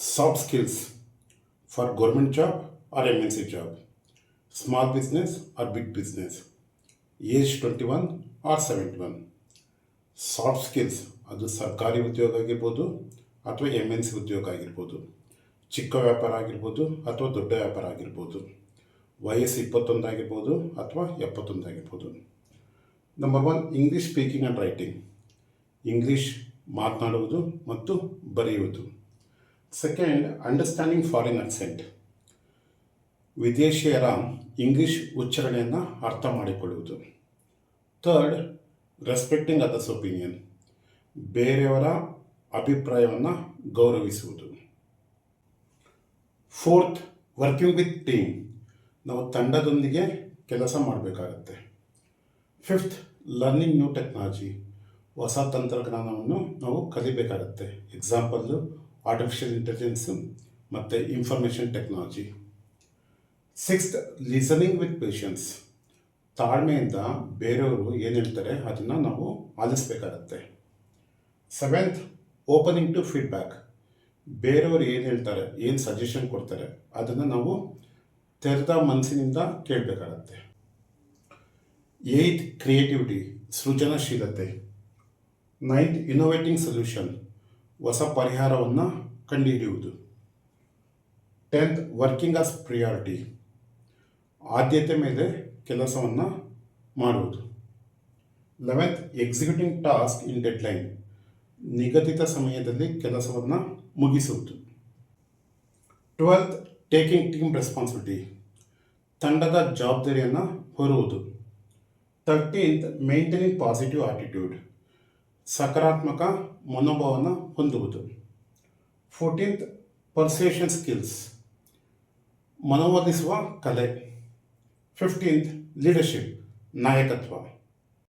Soft skills for government job or MNC job, small business or big business, age 21 or 71. Soft skills ಅದು ಸರ್ಕಾರಿ ಉದ್ಯೋಗ ಆಗಿರ್ಬೋದು ಅಥವಾ MNC ಉದ್ಯೋಗ ಆಗಿರ್ಬೋದು, ಚಿಕ್ಕ ವ್ಯಾಪಾರ ಆಗಿರ್ಬೋದು ಅಥವಾ ದೊಡ್ಡ ವ್ಯಾಪಾರ ಆಗಿರ್ಬೋದು, ವಯಸ್ಸು 21 ಆಗಿರ್ಬೋದು ಅಥವಾ 71 ಆಗಿರ್ಬೋದು. Number 1, English speaking and writing, English ಮಾತನಾಡುವುದು ಮತ್ತು ಬರೆಯುವುದು. Second, understanding foreign accent, ವಿದೇಶಿಯರ English ಉಚ್ಚಾರಣೆಯನ್ನು ಅರ್ಥ ಮಾಡಿಕೊಳ್ಳುವುದು. ಥರ್ಡ್, ರೆಸ್ಪೆಕ್ಟಿಂಗ್ ಅದರ್ಸ್ ಒಪಿನಿಯನ್, ಬೇರೆಯವರ ಅಭಿಪ್ರಾಯವನ್ನು ಗೌರವಿಸುವುದು. ಫೋರ್ತ್, ವರ್ಕಿಂಗ್ ವಿತ್ ಟೀಮ್, ನಾವು ತಂಡದೊಂದಿಗೆ ಕೆಲಸ ಮಾಡಬೇಕಾಗತ್ತೆ. ಫಿಫ್ತ್, ಲರ್ನಿಂಗ್ ನ್ಯೂ ಟೆಕ್ನಾಲಜಿ, ಹೊಸ ತಂತ್ರಜ್ಞಾನವನ್ನು ನಾವು ಕಲಿಬೇಕಾಗತ್ತೆ. ಎಕ್ಸಾಂಪಲ್ಲು ಆರ್ಟಿಫಿಷಿಯಲ್ ಇಂಟೆಲಿಜೆನ್ಸು ಮತ್ತು information technology. Sixth, listening with patience, ತಾಳ್ಮೆಯಿಂದ ಬೇರೆಯವರು ಏನು ಹೇಳ್ತಾರೆ ಅದನ್ನು ನಾವು ಆಲಿಸಬೇಕಾಗತ್ತೆ. ಸೆವೆಂತ್, ಓಪನಿಂಗ್ ಟು ಫೀಡ್ಬ್ಯಾಕ್, ಬೇರೆಯವರು ಏನು ಹೇಳ್ತಾರೆ, ಏನು ಸಜೆಷನ್ ಕೊಡ್ತಾರೆ ಅದನ್ನು ನಾವು ತೆರೆದ ಮನಸ್ಸಿನಿಂದ ಕೇಳಬೇಕಾಗತ್ತೆ. ಏಯ್ತ್, ಕ್ರಿಯೇಟಿವಿಟಿ, ಸೃಜನಶೀಲತೆ. ನೈನ್ತ್, ಇನೋವೇಟಿಂಗ್ ಸೊಲ್ಯೂಷನ್, ಹೊಸ ಪರಿಹಾರವನ್ನು ಕಂಡುಹಿಡಿಯುವುದು. 10th, ವರ್ಕಿಂಗ್ ಆಸ್ ಪ್ರಿಯಾರಿಟಿ, ಆದ್ಯತೆ ಮೇಲೆ ಕೆಲಸವನ್ನು ಮಾಡುವುದು. 11th, ಎಕ್ಸಿಕ್ಯೂಟಿಂಗ್ ಟಾಸ್ಕ್ ಇನ್ ಡೆಡ್ಲೈನ್, ನಿಗದಿತ ಸಮಯದಲ್ಲಿ ಕೆಲಸವನ್ನು ಮುಗಿಸುವುದು. 12th, ಟೇಕಿಂಗ್ ಟೀಮ್ ರೆಸ್ಪಾನ್ಸಿಬಿಲಿಟಿ, ತಂಡದ ಜವಾಬ್ದಾರಿಯನ್ನು ಹೊರುವುದು. 13th, ಮೇಂಟೈನಿಂಗ್ ಪಾಸಿಟಿವ್ ಆಟಿಟ್ಯೂಡ್, ಸಕಾರಾತ್ಮಕ ಮನೋಭಾವವನ್ನು ಹೊಂದುವುದು. 14th, ಪರ್ಸುಯೇಷನ್ ಸ್ಕಿಲ್ಸ್, ಮನವೊಲಿಸುವ ಕಲೆ. 15th, ಲೀಡರ್ಶಿಪ್, ನಾಯಕತ್ವ.